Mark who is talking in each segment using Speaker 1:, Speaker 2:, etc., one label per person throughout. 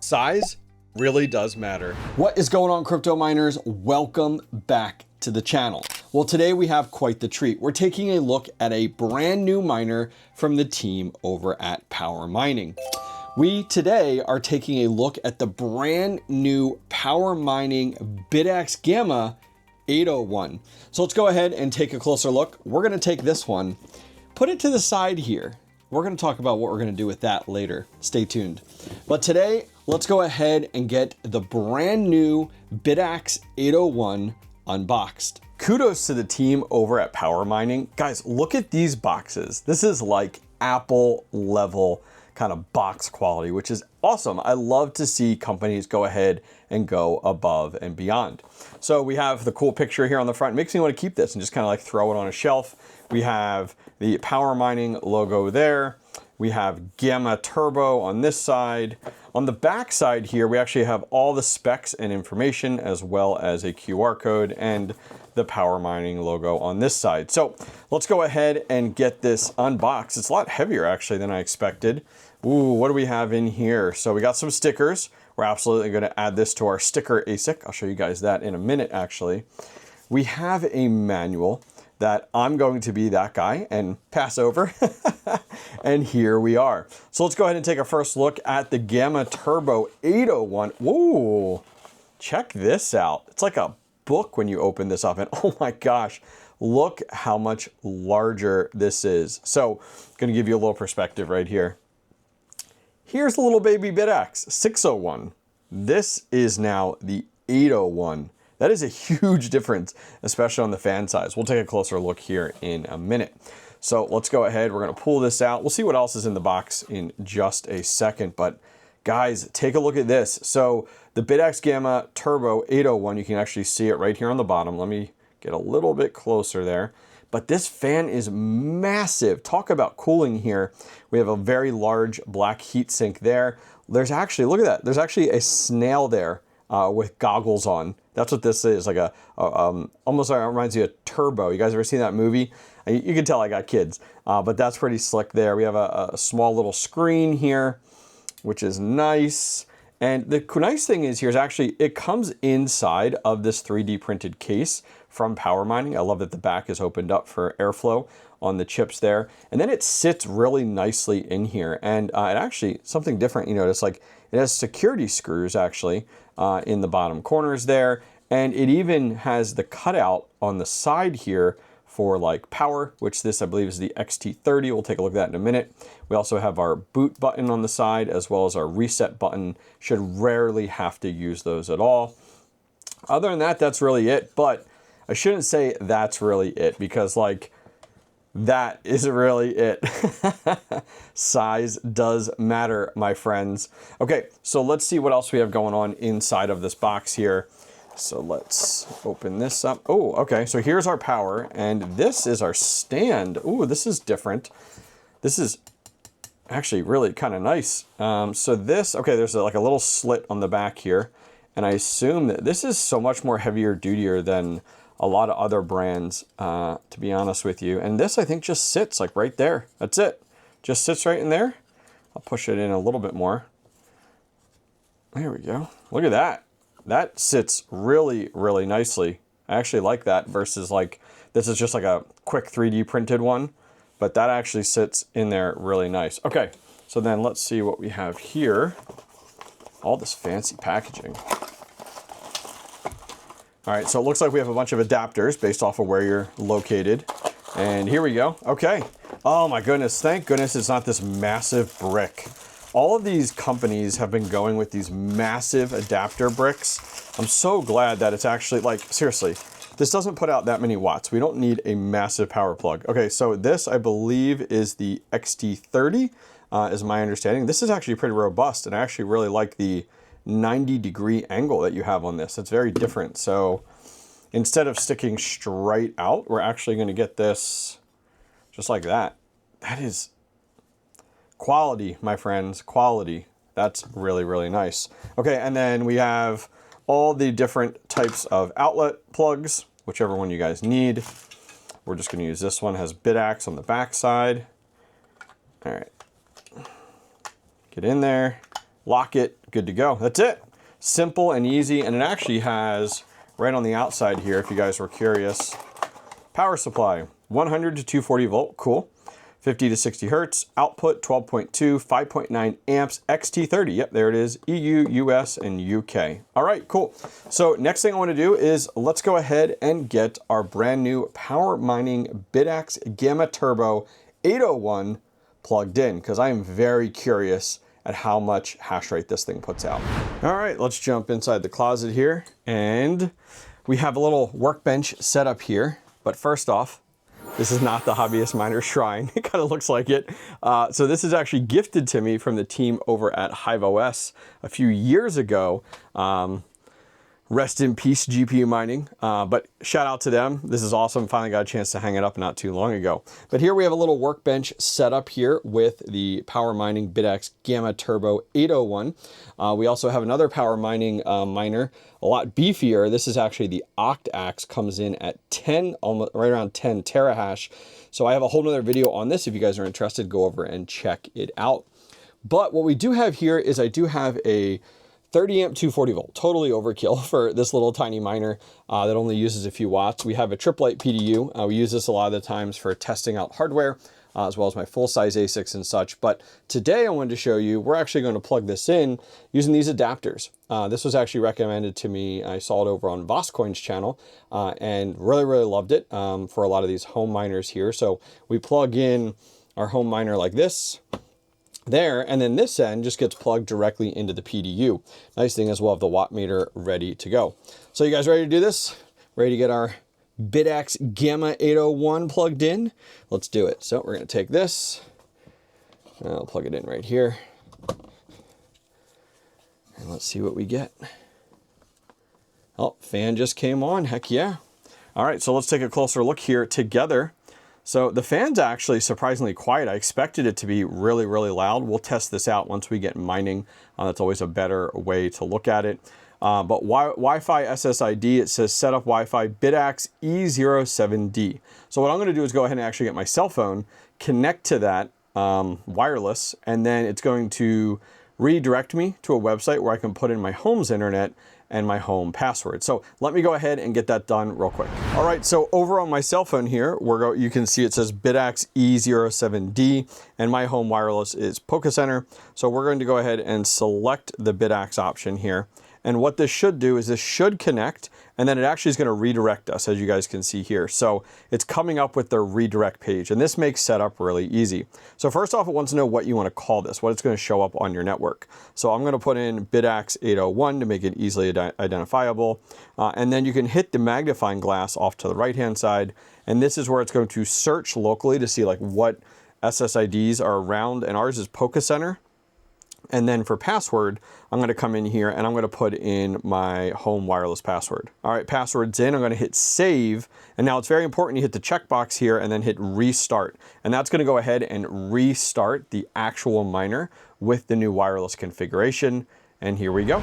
Speaker 1: Size really does matter.
Speaker 2: What is going on, crypto miners? Welcome back to the channel. Well, today we have quite the treat. We're taking a look at a brand new miner from the team over at Power Mining. We today are taking a look at the brand new Power Mining Bitaxe Gamma 801. So let's go ahead and take a closer look. We're gonna take this one, put it to the side here. We're gonna talk about what we're gonna do with that later. Stay tuned. But today, let's go ahead and get the brand new Bitaxe 801 unboxed. Kudos to the team over at Power Mining. Guys, look at these boxes. This is like Apple level kind of box quality, which is awesome. I love to see companies go ahead and go above and beyond. So we have the cool picture here on the front. It makes me want to keep this and just kind of like throw it on a shelf. We have the Power Mining logo there. We have Gamma Turbo on this side. On the back side here, we actually have all the specs and information, as well as a QR code and the Power Mining logo on this side. So let's go ahead and get this unboxed. It's a lot heavier actually than I expected. Ooh, what do we have in here? So we got some stickers. We're absolutely going to add this to our sticker ASIC. I'll show you guys that in a minute actually. We have a manual that I'm going to be that guy and pass over. And here we are. So let's go ahead and take a first look at the Gamma Turbo 801. Whoa, check this out. It's like a book when you open this up, and oh my gosh, look how much larger this is. So gonna give you a little perspective right here. Here's the little baby Bitaxe 601. This is now the 801. That is a huge difference, especially on the fan size. We'll take a closer look here in a minute. So let's go ahead. We're going to pull this out. We'll see what else is in the box in just a second. But guys, take a look at this. So the Bitaxe Gamma Turbo 801, you can actually see it right here on the bottom. Let me get a little bit closer there. But this fan is massive. Talk about cooling here. We have a very large black heat sink there. There's actually, look at that. There's actually a snail there with goggles on. That's what this is, like almost reminds you of Turbo. You guys ever seen that movie? You can tell I got kids, but that's pretty slick there. We have a small little screen here, which is nice. And the nice thing is here is actually, it comes inside of this 3D printed case from Power Mining. I love that the back is opened up for airflow on the chips there. And then it sits really nicely in here. And it actually, something different, you notice, like it has security screws actually in the bottom corners there. And it even has the cutout on the side here for like power, which this I believe is the XT30. We'll take a look at that in a minute. We also have our boot button on the side, as well as our reset button. Should rarely have to use those at all. Other than that, that's really it. But I shouldn't say that's really it, because like that isn't really it. Size does matter, my friends. Okay, so let's see what else we have going on inside of this box here. So let's open this up. Oh, okay, so here's our power, and this is our stand. Ooh, this is different. This is actually really kind of nice. So this, okay, there's like a little slit on the back here, and I assume that this is so much more heavier dutier than a lot of other brands, to be honest with you. And this, I think, just sits like right there. That's it. Just sits right in there. I'll push it in a little bit more. There we go. Look at that. That sits really, really nicely. I actually like that versus like, this is just like a quick 3D printed one, but that actually sits in there really nice. Okay, so then let's see what we have here. All this fancy packaging. All right, so it looks like we have a bunch of adapters based off of where you're located. And here we go. Okay. Oh my goodness, thank goodness it's not this massive brick. All of these companies have been going with these massive adapter bricks. I'm so glad that it's actually, like, seriously, this doesn't put out that many watts. We don't need a massive power plug. Okay, so this, I believe, is the XT30, is my understanding. This is actually pretty robust, and I actually really like the 90-degree angle that you have on this. It's very different. So instead of sticking straight out, we're actually going to get this just like that. That is quality, my friends, quality. That's really, really nice. Okay, and then we have all the different types of outlet plugs, whichever one you guys need. We're just going to use this one. It has Bitaxe on the back side. All right. Get in there, lock it, good to go. That's it. Simple and easy, and it actually has, right on the outside here, if you guys were curious, power supply, 100 to 240 volt, cool. 50 to 60 hertz, output 12.2, 5.9 amps, XT30. Yep, there it is. EU, US, and UK. All right, cool. So next thing I want to do is let's go ahead and get our brand new power mining Bitaxe Gamma Turbo 801 plugged in, because I am very curious at how much hash rate this thing puts out. All right, let's jump inside the closet here, and we have a little workbench set up here. But first off, this is not the Hobbyist Miner Shrine. It kind of looks like it. So this is actually gifted to me from the team over at HiveOS a few years ago. Rest in peace, GPU mining. But shout out to them. This is awesome. Finally got a chance to hang it up not too long ago. But here we have a little workbench set up here with the power mining Bitaxe Gamma Turbo 801. We also have another power mining miner, a lot beefier. This is actually the Octaxe, comes in at 10, almost right around 10 terahash. So I have a whole nother video on this. If you guys are interested, go over and check it out. But what we do have here is I do have a 30 amp 240 volt, totally overkill for this little tiny miner that only uses a few watts. We have a trip light PDU. We use this a lot of the times for testing out hardware, as well as my full size ASICs and such. But today I wanted to show you, we're actually going to plug this in using these adapters. This was actually recommended to me. I saw it over on Voscoin's channel and really, really loved it for a lot of these home miners here. So we plug in our home miner like this, there, and then this end just gets plugged directly into the PDU. Nice thing is we'll have the watt meter ready to go. So you guys ready to do this? Ready to get our Bitaxe Gamma 801 plugged in? Let's do it. So we're going to take this, and I'll plug it in right here, and let's see what we get. Oh, fan just came on. Heck yeah. All right, so let's take a closer look here together. So the fan's actually surprisingly quiet. I expected it to be really, really loud. We'll test this out once we get mining. That's always a better way to look at it. But Wi-Fi SSID, it says setup Wi-Fi Bitaxe E07D. So what I'm going to do is go ahead and actually get my cell phone, connect to that wireless, and then it's going to redirect me to a website where I can put in my home's internet and my home password. So let me go ahead and get that done real quick. All right, so over on my cell phone here, you can see it says Bitaxe E07D, and my home wireless is Poca Center. So we're going to go ahead and select the Bitaxe option here. And what this should do is this should connect, and then it actually is going to redirect us, as you guys can see here. So it's coming up with the redirect page, and this makes setup really easy. So first off, it wants to know what you want to call this, what it's going to show up on your network. So I'm going to put in Bitaxe 801 to make it easily identifiable. And then you can hit the magnifying glass off to the right-hand side, and this is where it's going to search locally to see like what SSIDs are around, and ours is Poca Center. And then for password, I'm going to come in here and I'm going to put in my home wireless password. All right, password's in. I'm going to hit save. And now it's very important you hit the checkbox here and then hit restart. And that's going to go ahead and restart the actual miner with the new wireless configuration. And here we go.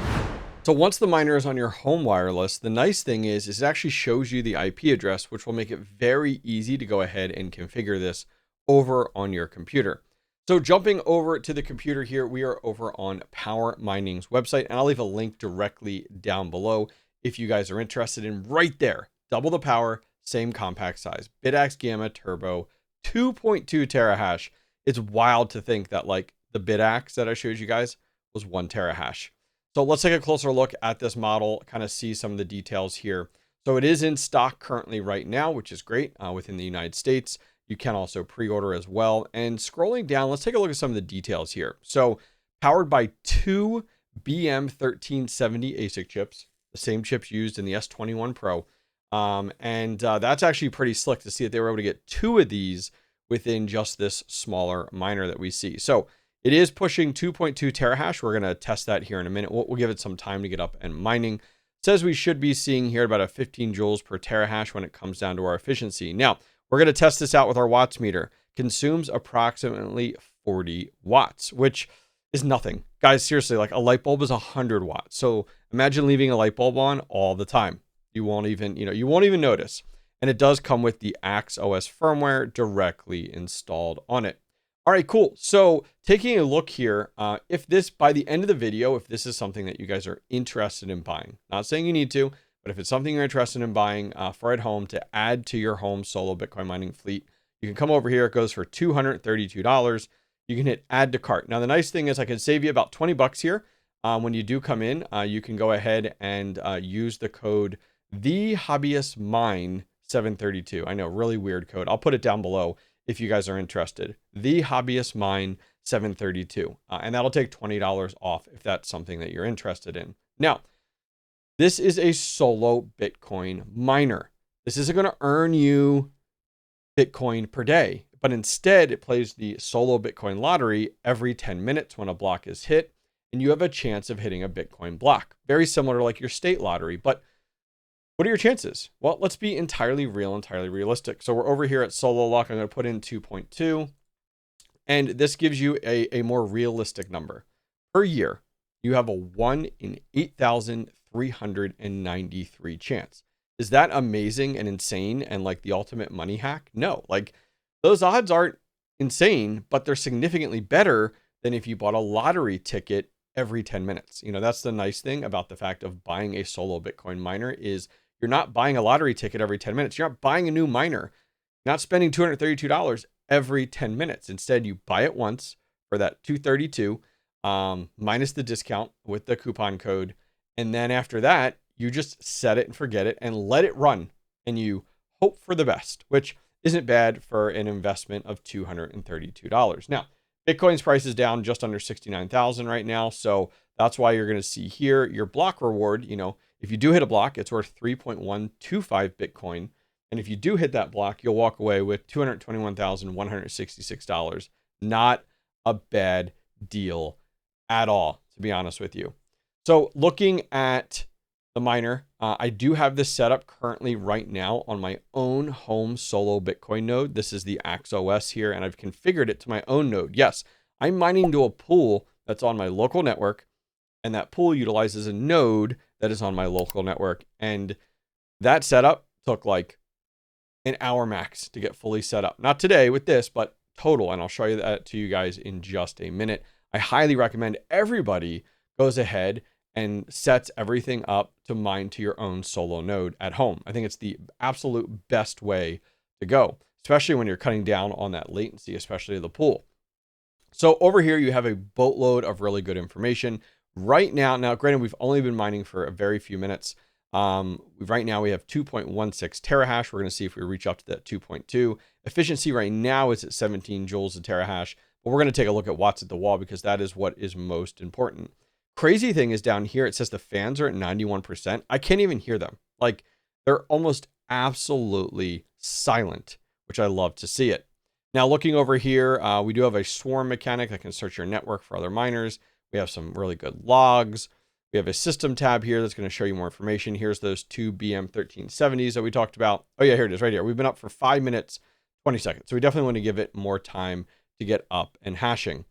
Speaker 2: So once the miner is on your home wireless, the nice thing is it actually shows you the IP address, which will make it very easy to go ahead and configure this over on your computer. So jumping over to the computer here, we are over on Power Mining's website, and I'll leave a link directly down below if you guys are interested in right there. Double the power, same compact size. Bitaxe Gamma Turbo, 2.2 terahash. It's wild to think that like the Bitaxe that I showed you guys was 1 terahash. So let's take a closer look at this model, kind of see some of the details here. So it is in stock currently right now, which is great within the United States. You can also pre-order as well. And scrolling down, let's take a look at some of the details here. So powered by 2 BM1370 ASIC chips, the same chips used in the S21 Pro. That's actually pretty slick to see that they were able to get 2 of these within just this smaller miner that we see. So it is pushing 2.2 terahash. We're going to test that here in a minute. We'll give it some time to get up and mining. It says we should be seeing here about a 15 joules per terahash when it comes down to our efficiency. Now, we're going to test this out with our watts meter. Consumes approximately 40 watts, which is nothing. Guys, seriously, like a light bulb is 100 watts. So imagine leaving a light bulb on all the time. You won't even, you won't even notice. And it does come with the Axe OS firmware directly installed on it.
Speaker 1: All right, cool. So taking a look here, if this, by the end of the video, if this is something that you guys are interested in buying, not saying you need to, but if it's something you're interested in buying for at home to add to your home solo Bitcoin mining fleet, you can come over here. It goes for $232. You can hit add to cart. Now, the nice thing is I can save you about 20 bucks here. When you do come in, you can go ahead and use the code TheHobbyistMine732. I know, really weird code. I'll put it down below if you guys are interested. TheHobbyistMine732. And that'll take $20 off if that's something that you're interested in. Now, this is a solo Bitcoin miner. This isn't going to earn you Bitcoin per day, but instead it plays the solo Bitcoin lottery every 10 minutes when a block is hit, and you have a chance of hitting a Bitcoin block. Very similar to like your state lottery, but what are your chances? Well, let's be entirely real, entirely realistic. So we're over here at solo luck. I'm going to put in 2.2, and this gives you a more realistic number. Per year, you have a 1 in 8,393 chance. Is that amazing and insane and like the ultimate money hack? No, like those odds aren't insane, but they're significantly better than if you bought a lottery ticket every 10 minutes. You know, that's the nice thing about the fact of buying a solo Bitcoin miner is you're not buying a lottery ticket every 10 minutes. You're not buying a new miner, you're not spending $232 every 10 minutes. Instead, you buy it once for that $232 minus the discount with the coupon code. And then after that, you just set it and forget it and let it run. And you hope for the best, which isn't bad for an investment of $232. Now, Bitcoin's price is down just under 69,000 right now. So that's why you're going to see here your block reward. You know, if you do hit a block, it's worth 3.125 Bitcoin. And if you do hit that block, you'll walk away with $221,166. Not a bad deal at all, to be honest with you. So looking at the miner, I do have this set up currently right now on my own home solo Bitcoin node. This is the Axe OS here, and I've configured it to my own node. Yes, I'm mining to a pool that's on my local network, and that pool utilizes a node that is on my local network. And that setup took like an hour max to get fully set up. Not today with this, but total, and I'll show you that to you guys in just a minute. I highly recommend everybody goes ahead and sets everything up to mine to your own solo node at home. I think it's the absolute best way to go, especially when you're cutting down on that latency, especially the pool. So over here, you have a boatload of really good information. Right now, granted, we've only been mining for a very few minutes. Right now we have 2.16 terahash. We're going to see if we reach up to that 2.2. Efficiency right now is at 17 joules a terahash, but we're going to take a look at watts at the wall because that is what is most important. Crazy thing is down here, it says the fans are at 91%. I can't even hear them. Like they're almost absolutely silent, which I love to see it. Now looking over here, we do have a swarm mechanic that can search your network for other miners. We have some really good logs. We have a system tab here that's going to show you more information. Here's those two BM1370s that we talked about. Oh yeah, here it is right here. We've been up for 5 minutes, 20 seconds. So we definitely want to give it more time to get up and hashing.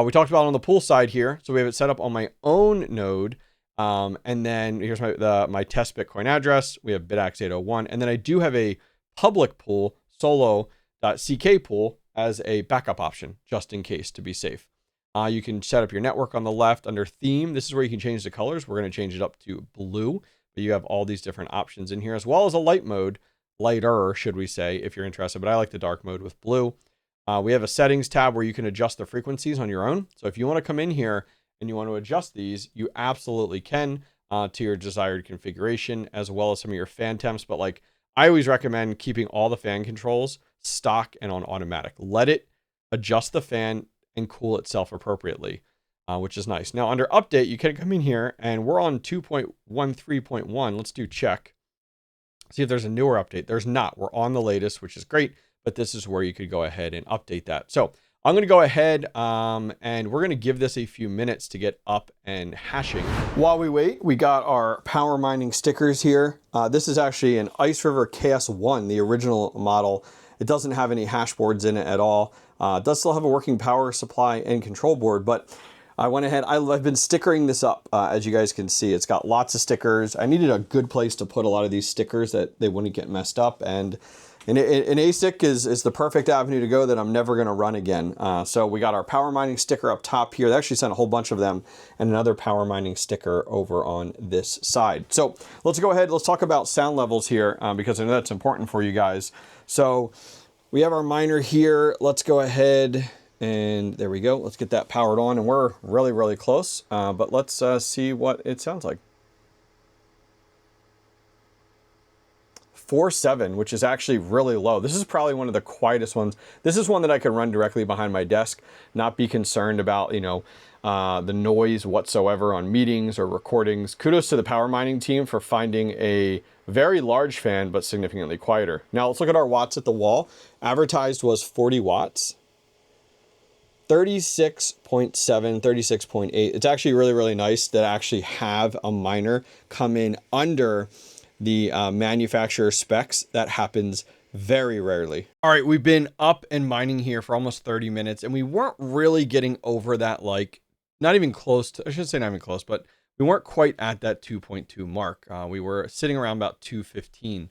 Speaker 1: We talked about on the pool side here. So we have it set up on my own node. And then here's my test Bitcoin address. We have Bitaxe 801. And then I do have a public pool, solo.ck pool, as a backup option, just in case, to be safe. You can set up your network on the left under theme. This is where you can change the colors. We're going to change it up to blue, but you have all these different options in here, as well as a light mode, lighter, should we say, if you're interested, but I like the dark mode with blue. We have a settings tab where you can adjust the frequencies on your own. So if you want to come in here and you want to adjust these, you absolutely can to your desired configuration, as well as some of your fan temps. But like, I always recommend keeping all the fan controls stock and on automatic. Let it adjust the fan and cool itself appropriately, which is nice. Now under update, you can come in here and we're on 2.13.1. Let's do check. See if there's a newer update. There's not. We're on the latest, which is great, but this is where you could go ahead and update that. So I'm going to go ahead and we're going to give this a few minutes to get up and hashing.
Speaker 2: While we wait, we got our power mining stickers here. This is actually an Ice River KS1, the original model. It doesn't have any hash boards in it at all. It does still have a working power supply and control board, but I went ahead, I've been stickering this up, as you guys can see. It's got lots of stickers. I needed a good place to put a lot of these stickers that they wouldn't get messed up, and An ASIC is the perfect avenue to go that I'm never going to run again. So we got our power mining sticker up top here. They actually sent a whole bunch of them, and another power mining sticker over on this side. So let's go ahead. Let's talk about sound levels here because I know that's important for you guys. So we have our miner here. Let's go ahead and there we go. Let's get that powered on, and we're really, really close. But let's see what it sounds like. 4.7, which is actually really low. This is probably one of the quietest ones. This is one that I can run directly behind my desk, not be concerned about, you know, the noise whatsoever on meetings or recordings. Kudos to the power mining team for finding a very large fan, but significantly quieter. Now let's look at our watts at the wall. Advertised was 40 watts. 36.7, 36.8. It's actually really, really nice that I actually have a miner come in under the manufacturer specs. That happens very rarely. All right, we've been up and mining here for almost 30 minutes, and we weren't really getting over that, like, not even close to, I should say not even close, but we weren't quite at that 2.2 mark. We were sitting around about 215.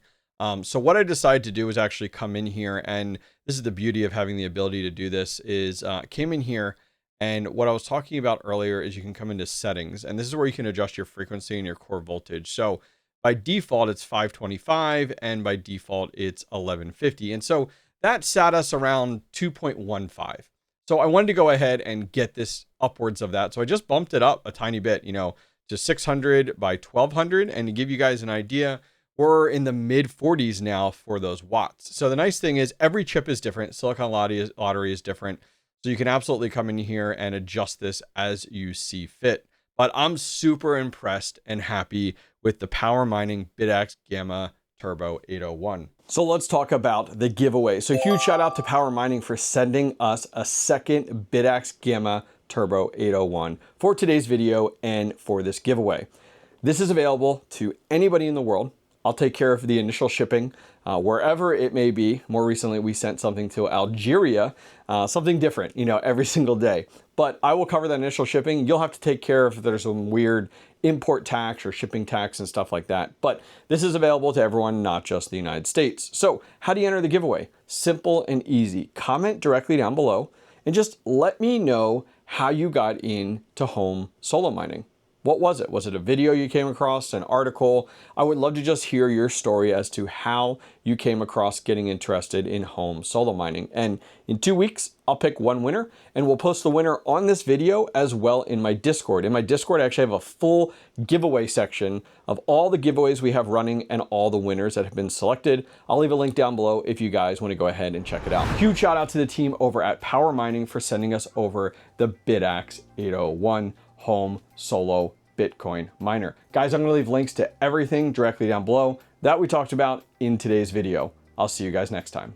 Speaker 2: So what I decided to do was actually come in here, and this is the beauty of having the ability to do this, is came in here, and what I was talking about earlier is you can come into settings, and this is where you can adjust your frequency and your core voltage. So by default, it's 525, and by default, it's 1150. And so that sat us around 2.15. So I wanted to go ahead and get this upwards of that. So I just bumped it up a tiny bit, you know, to 600 by 1200. And to give you guys an idea, we're in the mid 40s now for those watts. So the nice thing is every chip is different. Silicon lottery is different. So you can absolutely come in here and adjust this as you see fit. But I'm super impressed and happy with the power mining Bitaxe Gamma Turbo 801. So let's talk about the giveaway. So huge shout out to Power Mining for sending us a second Bitaxe Gamma Turbo 801 for today's video and for this giveaway. This is available to anybody in the world. I'll take care of the initial shipping wherever it may be. More recently, we sent something to Algeria, something different, you know, every single day. But I will cover that initial shipping. You'll have to take care of if there's some weird import tax or shipping tax and stuff like that. But this is available to everyone, not just the United States. So how do you enter the giveaway? Simple and easy. Comment directly down below and just let me know how you got into home solo mining. What was it? Was it a video you came across, an article? I would love to just hear your story as to how you came across getting interested in home solo mining. And in 2 weeks, I'll pick one winner and we'll post the winner on this video as well in my Discord. In my Discord, I actually have a full giveaway section of all the giveaways we have running and all the winners that have been selected. I'll leave a link down below if you guys want to go ahead and check it out. Huge shout out to the team over at Power Mining for sending us over the Bitaxe 801 home solo Bitcoin miner. Guys, I'm going to leave links to everything directly down below that we talked about in today's video. I'll see you guys next time.